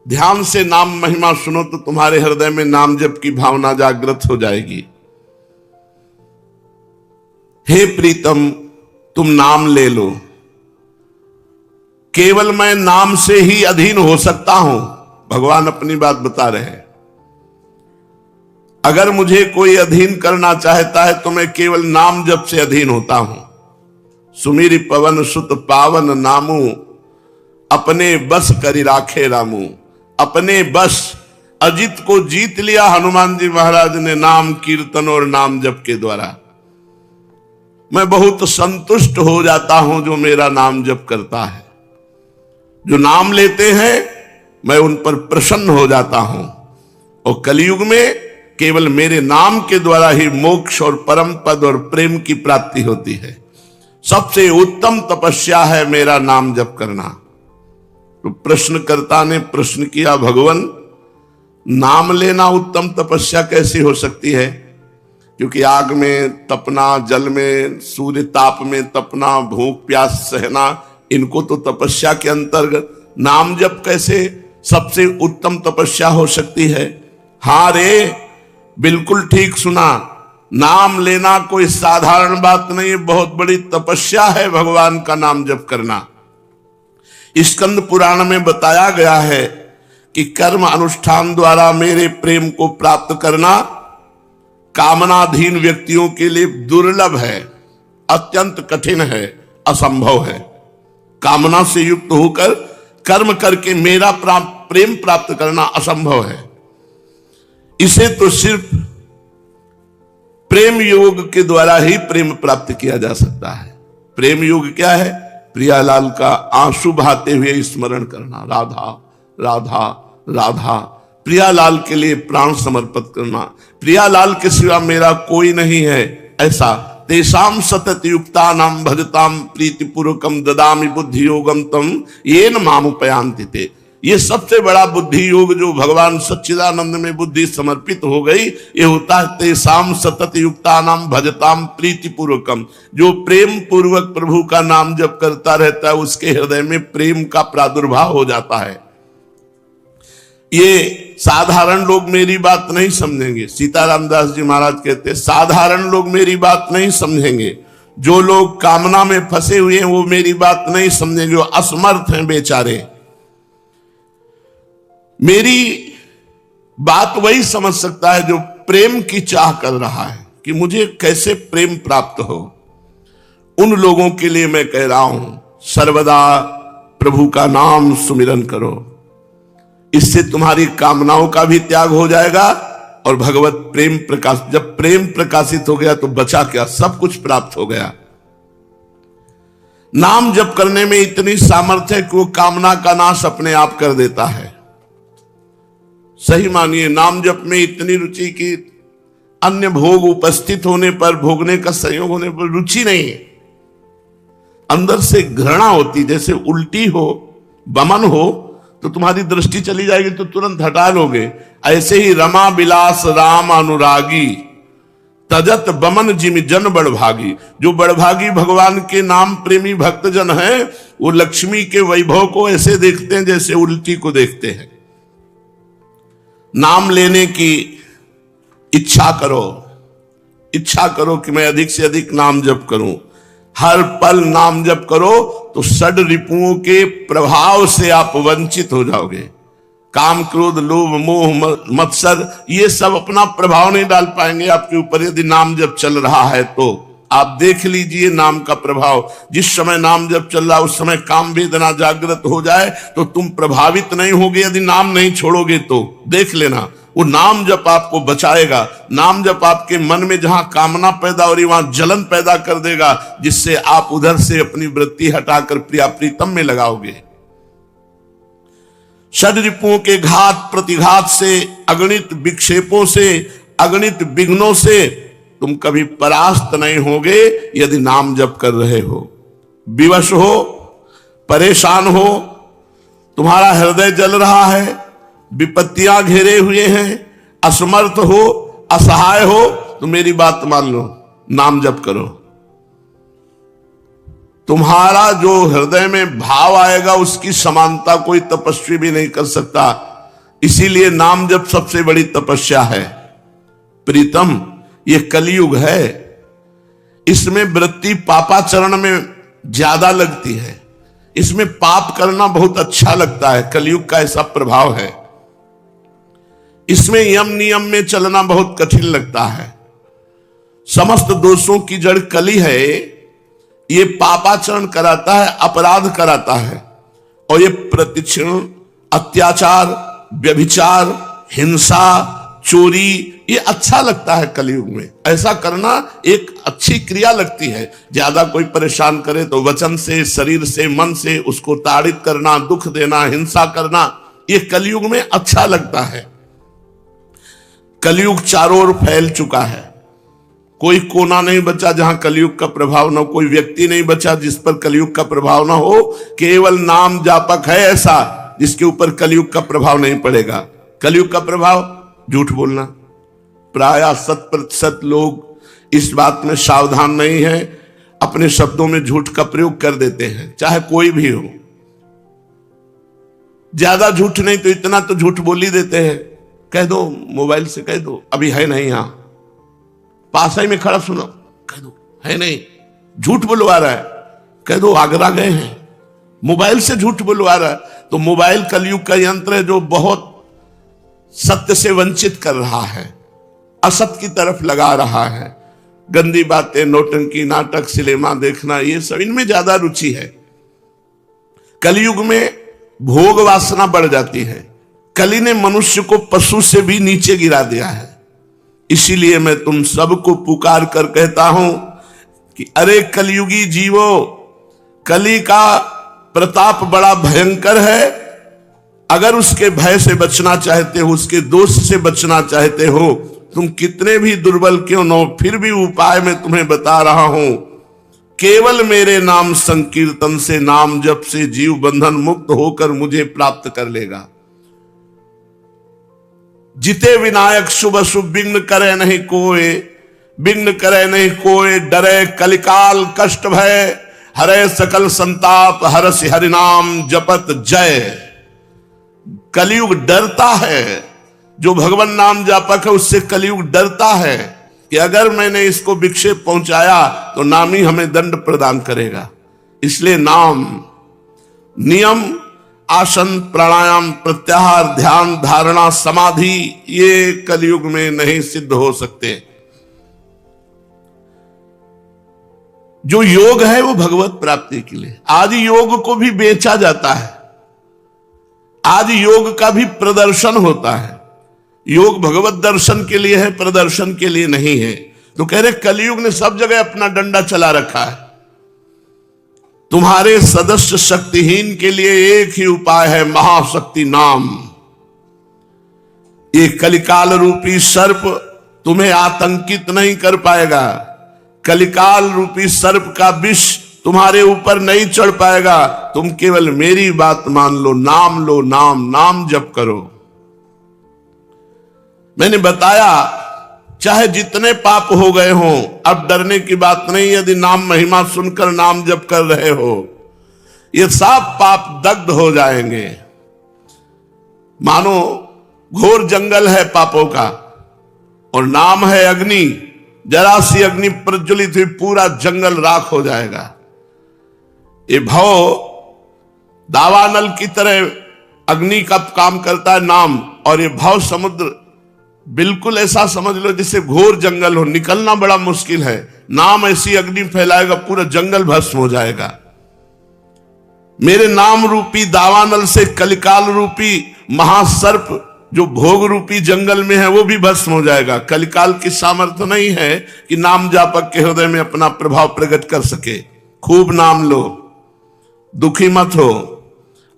ध्यान से नाम महिमा सुनो तो तुम्हारे हृदय में नाम जप की भावना जागृत हो जाएगी। हे प्रीतम, तुम नाम ले लो। केवल मैं नाम से ही अधीन हो सकता हूं। भगवान अपनी बात बता रहे हैं। अगर मुझे कोई अधीन करना चाहता है तो मैं केवल नाम जप से अधीन होता हूं। सुमिरि पवन सुत पावन नामू, अपने बस करि राखे रामू। अपने बस, अजित को जीत लिया हनुमान जी महाराज ने नाम कीर्तन और नाम जप के द्वारा। मैं बहुत संतुष्ट हो जाता हूं जो मेरा नाम जप करता है। जो नाम लेते हैं मैं उन पर प्रसन्न हो जाता हूं। और कलयुग में केवल मेरे नाम के द्वारा ही मोक्ष और परम पद और प्रेम की प्राप्ति होती है। सबसे उत्तम तपस्या है मेरा नाम जप करना। तो प्रश्नकर्ता ने प्रश्न किया, भगवान नाम लेना उत्तम तपस्या कैसी हो सकती है? क्योंकि आग में तपना, जल में, सूर्य ताप में तपना, भूख प्यास सहना, इनको तो तपस्या के अंतर्गत नाम जप कैसे सबसे उत्तम तपस्या हो सकती है? हां रे, बिल्कुल ठीक सुना। नाम लेना कोई साधारण बात नहीं, बहुत बड़ी तपस्या है भगवान का नाम जप करना। स्कंद पुराण में बताया गया है कि कर्म अनुष्ठान द्वारा मेरे प्रेम को प्राप्त करना कामनाधीन व्यक्तियों के लिए दुर्लभ है, अत्यंत कठिन है, असंभव है। कामना से युक्त होकर कर्म करके मेरा प्रेम प्राप्त करना असंभव है। इसे तो सिर्फ प्रेम योग के द्वारा ही प्रेम प्राप्त किया जा सकता है। प्रेम योग क्या है? प्रियालाल का आंसू बहाते हुए स्मरण करना, राधा राधा राधा, प्रियालाल के लिए प्राण समर्पित करना। प्रियालाल के सिवा मेरा कोई नहीं है, ऐसा। तेषाम सतत युक्ता नाम भजताम प्रीतिपूर्वकम ददामि बुद्धि योगम तम येन मामुपयान्ति ते। ये सबसे बड़ा बुद्धि योग जो भगवान सच्चिदानंद में बुद्धि समर्पित हो गई, ये होता है तेषाम सतत युक्ता नाम भजताम प्रीतिपूर्वकम। जो प्रेम पूर्वक प्रभु का नाम जप करता रहता है उसके हृदय में प्रेम का प्रादुर्भाव हो जाता है। ये साधारण लोग मेरी बात नहीं समझेंगे। सीताराम दास जी महाराज कहते हैं, साधारण लोग मेरी बात नहीं समझेंगे। जो लोग कामना में फंसे हुए हैं वो मेरी बात नहीं समझेंगे, वो असमर्थ हैं बेचारे। मेरी बात वही समझ सकता है जो प्रेम की चाह कर रहा है कि मुझे कैसे प्रेम प्राप्त हो। उन लोगों के लिए मैं कह रहा हूं, सर्वदा प्रभु का नाम सुमिरन करो। इससे तुम्हारी कामनाओं का भी त्याग हो जाएगा और भगवत प्रेम प्रकाश, जब प्रेम प्रकाशित हो गया तो बचा क्या? सब कुछ प्राप्त हो गया। नाम जप करने में इतनी सामर्थ्य है कि वो कामना का नाश अपने आप कर देता है। सही मानिए, नाम जप में इतनी रुचि कि अन्य भोग उपस्थित होने पर, भोगने का संयोग होने पर रुचि नहीं है, अंदर से घृणा होती। जैसे उल्टी हो, बमन हो तो तुम्हारी दृष्टि चली जाएगी तो तुरंत हटा लोगे। ऐसे ही रमा बिलास राम अनुरागी, तजत बमन जिम जन बड़भागी। जो बड़भागी भगवान के नाम प्रेमी भक्तजन हैं वो लक्ष्मी के वैभव को ऐसे देखते हैं जैसे उल्टी को देखते हैं। नाम लेने की इच्छा करो, इच्छा करो कि मैं अधिक से अधिक नाम जप करूं। हर पल नाम जप करो तो षड रिपुओं के प्रभाव से आप वंचित हो जाओगे। काम, क्रोध, लोभ, मोह, मत्सर, ये सब अपना प्रभाव नहीं डाल पाएंगे आपके ऊपर यदि नाम जप चल रहा है तो। आप देख लीजिए नाम का प्रभाव। जिस समय नाम जप चल रहा उस समय काम वेदना जागृत हो जाए तो तुम प्रभावित नहीं होगे यदि नाम नहीं छोड़ोगे तो। देख लेना, वो नाम जप आपको बचाएगा। नाम जप आपके मन में जहां कामना पैदा हो रही वहां जलन पैदा कर देगा, जिससे आप उधर से अपनी वृत्ति हटाकर प्रिया प्रीतम में लगाओगे। षड रिपुओं के घात प्रतिघात से, अगणित विक्षेपों से, अगणित विघ्नों से तुम कभी परास्त नहीं होगे यदि नाम जप कर रहे हो। विवश हो, परेशान हो, तुम्हारा हृदय जल रहा है, विपत्तियां घेरे हुए हैं, असमर्थ हो, असहाय हो, तो मेरी बात मान लो, नाम जप करो। तुम्हारा जो हृदय में भाव आएगा उसकी समानता कोई तपस्वी भी नहीं कर सकता। इसीलिए नाम जप सबसे बड़ी तपस्या है। प्रीतम, ये कलयुग है, इसमें वृत्ति पापाचरण में ज्यादा लगती है, इसमें पाप करना बहुत अच्छा लगता है। कलयुग का ऐसा प्रभाव है, इसमें यम नियम में चलना बहुत कठिन लगता है। समस्त दोषों की जड़ कली है, ये पापाचरण कराता है, अपराध कराता है, और ये प्रतिक्षण अत्याचार, व्यभिचार, हिंसा, चोरी, ये अच्छा लगता है। कलयुग में ऐसा करना एक अच्छी क्रिया लगती है। ज्यादा कोई परेशान करे तो वचन से, शरीर से, मन से उसको ताड़ित करना, दुख देना, हिंसा करना, ये कलयुग में अच्छा लगता है। कलयुग चारों ओर फैल चुका है, कोई कोना नहीं बचा जहां कलयुग का प्रभाव न हो, कोई व्यक्ति नहीं बचा जिस पर कलयुग का प्रभाव न हो। केवल नाम जापक है ऐसा जिसके ऊपर कलयुग का प्रभाव नहीं पड़ेगा। कलयुग का प्रभाव झूठ बोलना, प्राय 100% लोग इस बात में सावधान नहीं है, अपने शब्दों में झूठ का प्रयोग कर देते हैं, चाहे कोई भी हो। ज्यादा झूठ नहीं तो इतना तो झूठ बोल ही देते हैं। कह दो, मोबाइल से कह दो अभी है नहीं, यहां पास ही में खड़ा, सुनो, कह दो है नहीं, झूठ बुलवा रहा है। कह दो आगरा गए हैं, मोबाइल से झूठ बुलवा रहा है। तो मोबाइल कलयुग का यंत्र है जो बहुत सत्य से वंचित कर रहा है, असत्य की तरफ लगा रहा है। गंदी बातें, नौटंकी, नाटक, सिनेमा देखना, ये सब इनमें ज्यादा रुचि है। कलयुग में भोग वासना बढ़ जाती है। कली ने मनुष्य को पशु से भी नीचे गिरा दिया है। इसीलिए मैं तुम सबको पुकार कर कहता हूं कि अरे कलयुगी जीवो, कली का प्रताप बड़ा भयंकर है। अगर उसके भय से बचना चाहते हो, उसके दोष से बचना चाहते हो, तुम कितने भी दुर्बल क्यों न हो, फिर भी उपाय मैं तुम्हें बता रहा हूं। केवल मेरे नाम संकीर्तन से, नाम जप से जीव बंधन मुक्त होकर मुझे प्राप्त कर लेगा। जिते विनायक शुभ शुभ, विघ्न करे नहीं कोय, विघ्न करे नहीं कोय, डरे कलिकाल कष्ट भय, हरे सकल संताप, हरस हरिनाम जपत जय। कलयुग डरता है, जो भगवान नाम जापक है उससे कलयुग डरता है कि अगर मैंने इसको विक्षेप पहुंचाया तो नाम ही हमें दंड प्रदान करेगा। इसलिए नाम, नियम, आसन, प्राणायाम, प्रत्याहार, ध्यान, धारणा, समाधि, ये कलयुग में नहीं सिद्ध हो सकते। जो योग है वो भगवत प्राप्ति के लिए। आज योग को भी बेचा जाता है, आज योग का भी प्रदर्शन होता है। योग भगवत दर्शन के लिए है, प्रदर्शन के लिए नहीं है। तो कह रहे कलयुग ने सब जगह अपना डंडा चला रखा है। तुम्हारे सदस्य शक्तिहीन के लिए एक ही उपाय है, महाशक्ति नाम। ये कलिकाल रूपी सर्प तुम्हें आतंकित नहीं कर पाएगा। कलिकाल रूपी सर्प का विष तुम्हारे ऊपर नहीं चढ़ पाएगा। तुम केवल मेरी बात मान लो, नाम लो, नाम नाम जप करो। मैंने बताया चाहे जितने पाप हो गए हों, अब डरने की बात नहीं। यदि नाम महिमा सुनकर नाम जप कर रहे हो, ये सब पाप दग्ध हो जाएंगे। मानो घोर जंगल है पापों का और नाम है अग्नि। जरा सी अग्नि प्रज्वलित हुई, पूरा जंगल राख हो जाएगा। ये भव दावानल की तरह अग्नि का काम करता है नाम, और ये भव समुद्र बिल्कुल ऐसा समझ लो जैसे घोर जंगल हो, निकलना बड़ा मुश्किल है। नाम ऐसी अग्नि फैलाएगा, पूरा जंगल भस्म हो जाएगा। मेरे नाम रूपी दावानल से कलिकाल रूपी महासर्प जो भोग रूपी जंगल में है वो भी भस्म हो जाएगा। कलिकाल की सामर्थ्य नहीं है कि नाम जापक के हृदय में अपना प्रभाव प्रकट कर सके। खूब नाम लो, दुखी मत हो,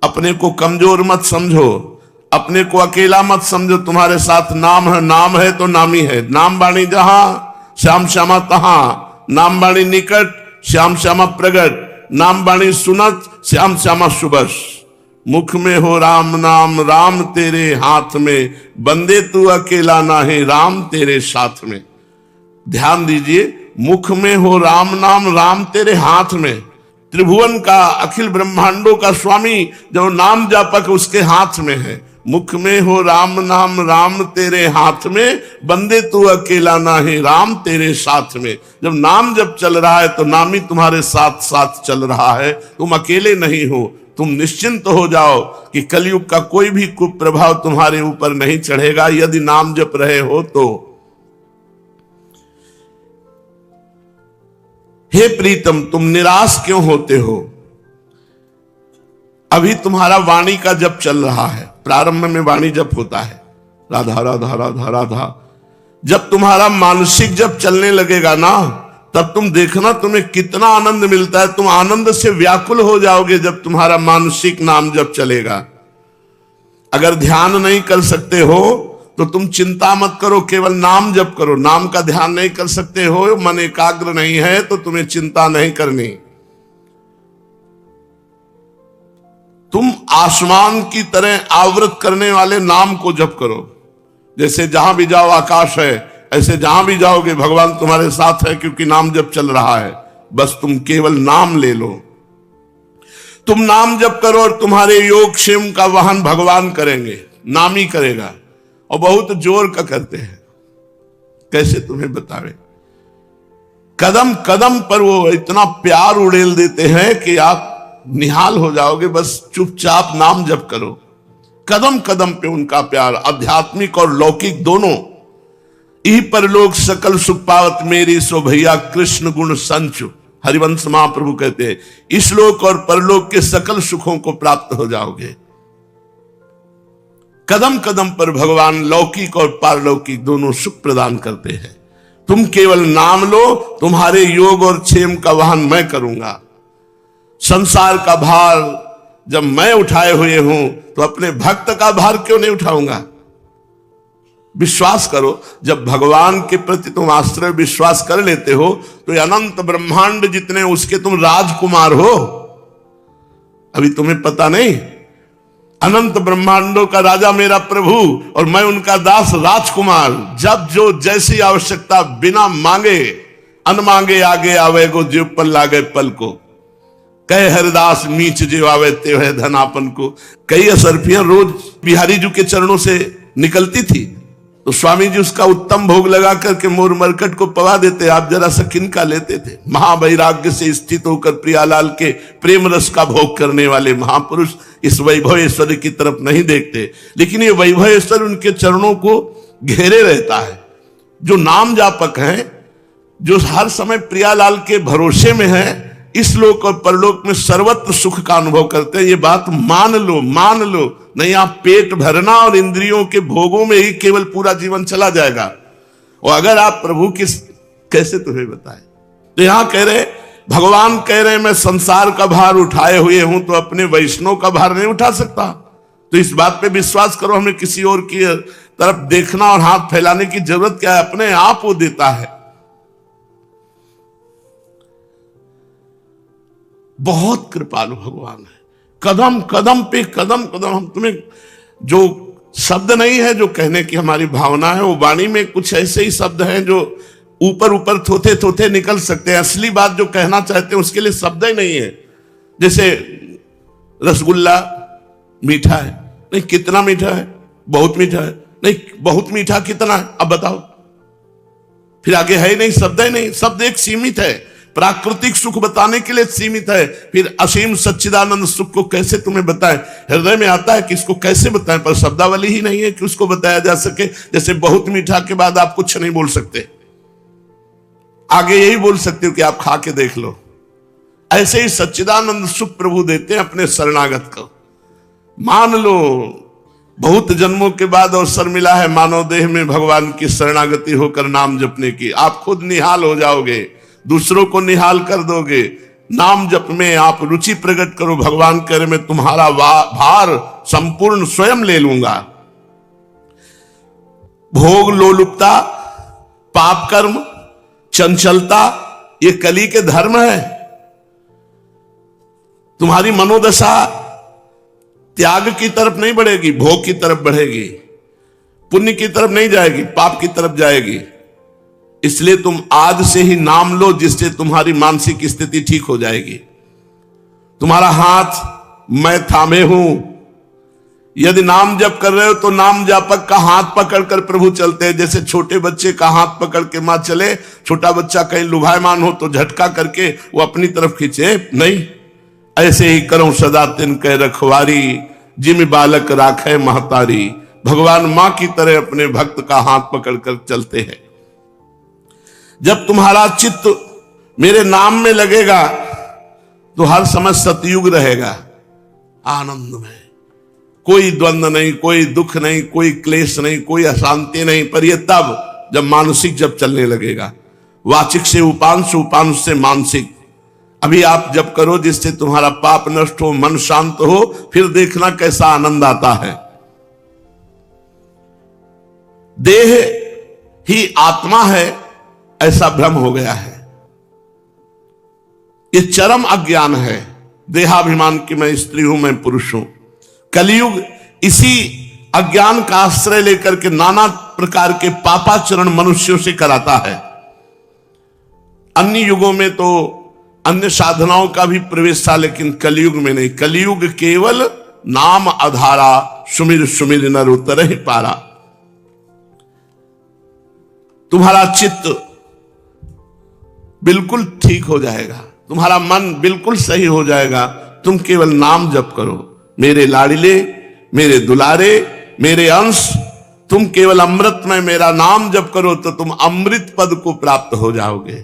अपने को कमजोर मत समझो, अपने को अकेला मत समझो। तुम्हारे साथ नाम है, नाम है तो नामी है। नाम बाणी जहां, श्याम श्यामा तहां। नाम बाणी निकट, श्याम श्यामा प्रगट। नाम बाणी सुनत, श्याम श्यामा सुबस। मुख में हो राम नाम, राम तेरे हाथ में। बंदे तू अकेला ना है, राम तेरे साथ में। ध्यान दीजिए, मुख में हो राम नाम, राम तेरे हाथ में। त्रिभुवन का, अखिल ब्रह्मांडों का स्वामी जो नाम जापक उसके हाथ में है। मुख में हो राम नाम, राम तेरे हाथ में, बंदे तू अकेला ना है, राम तेरे साथ में। जब नाम जब चल रहा है तो नाम ही तुम्हारे साथ साथ चल रहा है, तुम अकेले नहीं हो। तुम निश्चिंत हो जाओ कि कलयुग का कोई भी कुप्रभाव तुम्हारे ऊपर नहीं चढ़ेगा यदि नाम जप रहे हो तो। हे प्रीतम, तुम निराश क्यों होते हो? अभी तुम्हारा वाणी का जप चल रहा है, प्रारंभ में वाणी जप होता है, राधा राधा राधा राधा। जब तुम्हारा मानसिक जप चलने लगेगा ना, तब तुम देखना तुम्हें कितना आनंद मिलता है। तुम आनंद से व्याकुल हो जाओगे जब तुम्हारा मानसिक नाम जप चलेगा। अगर ध्यान नहीं कर सकते हो तो तुम चिंता मत करो, केवल नाम जप करो। नाम का ध्यान नहीं कर सकते हो, मन एकाग्र नहीं है, तो तुम्हें चिंता नहीं करनी। तुम आसमान की तरह आवृत करने वाले नाम को जप करो। जैसे जहां भी जाओ आकाश है, ऐसे जहां भी जाओगे भगवान तुम्हारे साथ है, क्योंकि नाम जप चल रहा है। बस तुम केवल नाम ले लो। तुम नाम जप करो और तुम्हारे योग क्षेम का वहन भगवान करेंगे, नाम ही करेगा। और बहुत जोर का करते हैं, कैसे तुम्हें बतावे। कदम कदम पर वो इतना प्यार उड़ेल देते हैं कि आप निहाल हो जाओगे। बस चुपचाप नाम जप करो। कदम कदम पे उनका प्यार, आध्यात्मिक और लौकिक दोनों। ई परलोक सकल सुख पावत मेरी, सो भैया कृष्ण गुण संचु। हरिवंश महाप्रभु कहते हैं, इस लोक और परलोक के सकल सुखों को प्राप्त हो जाओगे। कदम कदम पर भगवान लौकिक और पारलौकिक दोनों सुख प्रदान करते हैं। तुम केवल नाम लो, तुम्हारे योग और क्षेम का वहन मैं करूंगा। संसार का भार जब मैं उठाए हुए हूं तो अपने भक्त का भार क्यों नहीं उठाऊंगा। विश्वास करो, जब भगवान के प्रति तुम आश्रय विश्वास कर लेते हो तो अनंत ब्रह्मांड जितने उसके तुम राजकुमार हो। अभी तुम्हें पता नहीं, अनंत ब्रह्मांडों का राजा मेरा प्रभु और मैं उनका दास राजकुमार। जब जो जैसी आवश्यकता बिना मांगे अन मांगे आगे आवे गो, जीव पर लागे पल को। कहे हरिदास मीच जीव आवे ते है धनापन को। कई असरफियां रोज बिहारी जी के चरणों से निकलती थी तो स्वामी जी उसका उत्तम भोग लगा करके मोर मरकट को पवा देते। आप जरा सा किनका लेते थे। महावैराग्य से स्थित होकर प्रियालाल के प्रेम रस का भोग करने वाले महापुरुष इस वैभवेश्वर की तरफ नहीं देखते, लेकिन ये वैभवेश्वर उनके चरणों को घेरे रहता है। जो नाम जापक हैं, जो हर समय प्रियालाल के भरोसे में है, इस लोक और परलोक में सर्वत्र सुख का अनुभव करते हैं। ये बात मान लो, मान लो, नहीं आप पेट भरना और इंद्रियों के भोगों में ही केवल पूरा जीवन चला जाएगा। और अगर आप प्रभु की, कैसे तुम्हें बताए। तो यहां कह रहे, भगवान कह रहे मैं संसार का भार उठाए हुए हूं तो अपने वैष्णव का भार नहीं उठा सकता। तो इस बात पे विश्वास करो, हमें किसी और की तरफ देखना और हाथ फैलाने की जरूरत क्या है। अपने आप वो देता है। बहुत कृपालु भगवान है। कदम कदम पे कदम कदम, हम तुम्हें जो शब्द नहीं है जो कहने की हमारी भावना है, वो वाणी में कुछ ऐसे ही शब्द हैं जो ऊपर ऊपर थोथे थोथे निकल सकते हैं। असली बात जो कहना चाहते हैं उसके लिए शब्द ही नहीं है। जैसे रसगुल्ला मीठा है, नहीं कितना मीठा है, बहुत मीठा है, नहीं बहुत मीठा कितना है, अब बताओ। फिर आगे है ही नहीं, शब्द ही नहीं। शब्द एक सीमित है, प्राकृतिक सुख बताने के लिए सीमित है। फिर असीम सच्चिदानंद सुख को कैसे तुम्हें बताएं। हृदय में आता है कि इसको कैसे बताएं, पर शब्दावली ही नहीं है कि उसको बताया जा सके। जैसे बहुत मीठा के बाद आप कुछ नहीं बोल सकते, आगे यही बोल सकते हो कि आप खा के देख लो। ऐसे ही सच्चिदानंद सुख प्रभु देते हैं अपने शरणागत को। मान लो बहुत जन्मों के बाद अवसर मिला है मानव देह में भगवान की शरणागति होकर नाम जपने की। आप खुद निहाल हो जाओगे, दूसरों को निहाल कर दोगे। नाम जप में आप रुचि प्रकट करो। भगवान कह रहे मैं तुम्हारा भार संपूर्ण स्वयं ले लूंगा। भोग लोलुपता, पाप कर्म, चंचलता, ये कली के धर्म है। तुम्हारी मनोदशा त्याग की तरफ नहीं बढ़ेगी, भोग की तरफ बढ़ेगी। पुण्य की तरफ नहीं जाएगी, पाप की तरफ जाएगी। इसलिए तुम आज से ही नाम लो, जिससे तुम्हारी मानसिक स्थिति ठीक हो जाएगी। तुम्हारा हाथ मैं थामे हूं, यदि नाम जप कर रहे हो तो नाम जापक का हाथ पकड़कर प्रभु चलते हैं। जैसे छोटे बच्चे का हाथ पकड़ के मां चले, छोटा बच्चा कहीं लुभायमान हो तो झटका करके वो अपनी तरफ खींचे नहीं, ऐसे ही करो सदा तिन कह रखवारी, जिम बालक राखे महतारी। भगवान मां की तरह अपने भक्त का हाथ पकड़कर चलते हैं। जब तुम्हारा चित्त मेरे नाम में लगेगा तो हर समय सतयुग रहेगा, आनंद में, कोई द्वंद्व नहीं, कोई दुख नहीं, कोई क्लेश नहीं, कोई अशांति नहीं। पर यह तब जब मानसिक जब चलने लगेगा, वाचिक से उपांश, उपांश से मानसिक। अभी आप जब करो जिससे तुम्हारा पाप नष्ट हो, मन शांत हो, फिर देखना कैसा आनंद आता है। देह ही आत्मा है ऐसा भ्रम हो गया है। ये चरम अज्ञान है, देहाभिमान की मैं स्त्री हूं, मैं पुरुष हूं। कलयुग इसी अज्ञान का आश्रय लेकर के नाना प्रकार के पापाचरण मनुष्यों से कराता है। अन्य युगों में तो अन्य साधनाओं का भी प्रवेश था, लेकिन कलयुग में नहीं। कलयुग केवल नाम आधारा, सुमिर सुमिर नर उतर ही पारा। तुम्हारा चित्त बिल्कुल ठीक हो जाएगा, तुम्हारा मन बिल्कुल सही हो जाएगा। तुम केवल नाम जप करो, मेरे लाडिले, मेरे दुलारे, मेरे अंश, तुम केवल अमृत में मेरा नाम जप करो तो तुम अमृत पद को प्राप्त हो जाओगे।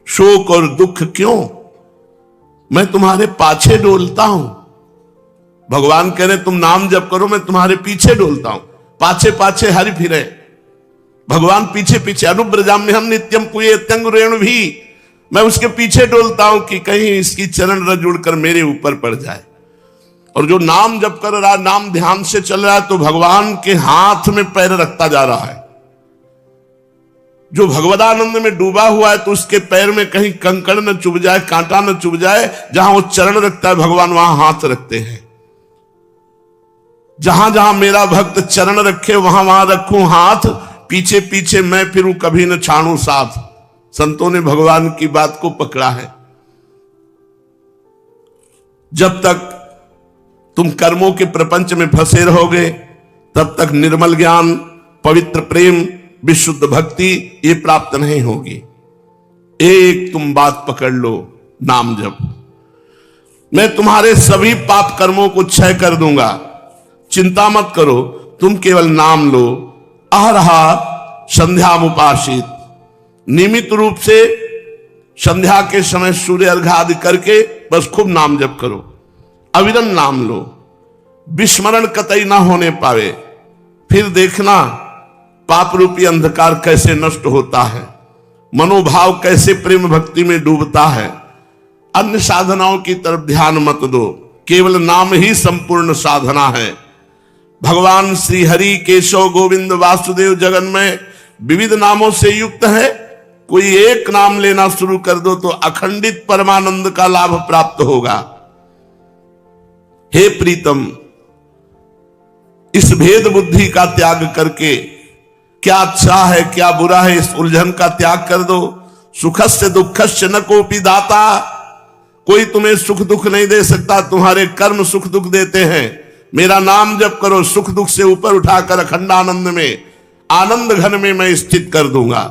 शोक और दुख क्यों, मैं तुम्हारे पाछे डोलता हूं। भगवान कह रहे तुम नाम जप करो, मैं तुम्हारे पीछे डोलता हूं। पाछे पाछे हरि फिरे, भगवान पीछे पीछे। अनुब्रजाम में हम नित्यम पुए त्यंग रेणु भी, मैं उसके पीछे डोलता हूं कि कहीं इसकी चरण रज उड़कर मेरे ऊपर पड़ जाए। और जो नाम जप कर रहा, नाम ध्यान से चल रहा है, तो भगवान के हाथ में पैर रखता जा रहा है। जो भगवदानंद में डूबा हुआ है तो उसके पैर में कहीं कंकड़ न चुभ जाए, कांटा न चुभ जाए। जहां वो चरण रखता है भगवान वहां हाथ रखते हैं। जहां जहां मेरा भक्त चरण रखे वहां वहां रखूं हाथ, पीछे पीछे मैं फिरूं, कभी न छाड़ू साथ। संतों ने भगवान की बात को पकड़ा है। जब तक तुम कर्मों के प्रपंच में फंसे रहोगे तब तक निर्मल ज्ञान, पवित्र प्रेम, विशुद्ध भक्ति ये प्राप्त नहीं होगी। एक तुम बात पकड़ लो, नाम जप। मैं तुम्हारे सभी पाप कर्मों को क्षय कर दूंगा, चिंता मत करो। तुम केवल नाम लो। अहरहा संध्यामुपासित, नियमित रूप से संध्या के समय सूर्य अर्घ्य आदि करके बस खूब नाम जप करो, अविरम नाम लो, विस्मरण कतई ना होने पावे। फिर देखना पाप रूपी अंधकार कैसे नष्ट होता है, मनोभाव कैसे प्रेम भक्ति में डूबता है। अन्य साधनाओं की तरफ ध्यान मत दो, केवल नाम ही संपूर्ण साधना है। भगवान श्री हरि, केशव, गोविंद, वासुदेव जगन में विविध नामों से युक्त है। कोई एक नाम लेना शुरू कर दो तो अखंडित परमानंद का लाभ प्राप्त होगा। हे प्रीतम, इस भेद बुद्धि का त्याग करके क्या अच्छा है क्या बुरा है इस उलझन का त्याग कर दो। सुखस्य दुखस्य न कोपि दाता, कोई तुम्हें सुख दुख नहीं दे सकता, तुम्हारे कर्म सुख दुख देते हैं। मेरा नाम जप करो, सुख दुख से ऊपर उठाकर अखंड आनंद में, आनंद घन में मैं स्थित कर दूंगा।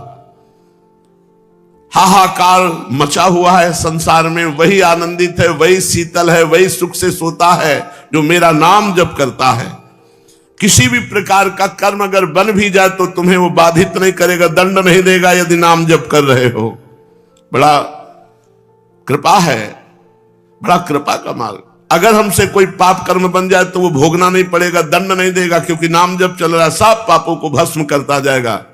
हाहाकार मचा हुआ है संसार में, वही आनंदित है, वही शीतल है, वही सुख से सोता है जो मेरा नाम जप करता है। किसी भी प्रकार का कर्म अगर बन भी जाए तो तुम्हें वो बाधित नहीं करेगा, दंड नहीं देगा यदि नाम जप कर रहे हो। बड़ा कृपा है, बड़ा कृपा का मार्ग। अगर हमसे कोई पाप कर्म बन जाए तो वो भोगना नहीं पड़ेगा, दंड नहीं देगा, क्योंकि नाम जप चल रहा है, सब पापों को भस्म करता जाएगा।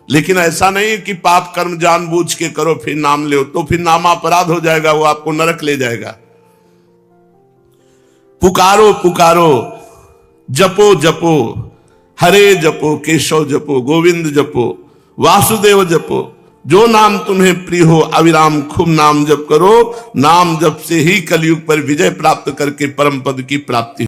लेकिन ऐसा नहीं कि पाप कर्म जानबूझ के करो फिर नाम लो, तो फिर नाम अपराध हो जाएगा, वो आपको नरक ले जाएगा। पुकारो पुकारो, जपो जपो, हरे जपो, केशव जपो, गोविंद जपो, वासुदेव जपो। जो नाम तुम्हें प्रिय हो अविराम खूब नाम जप करो। नाम जप से ही कलयुग पर विजय प्राप्त करके परम पद की प्राप्ति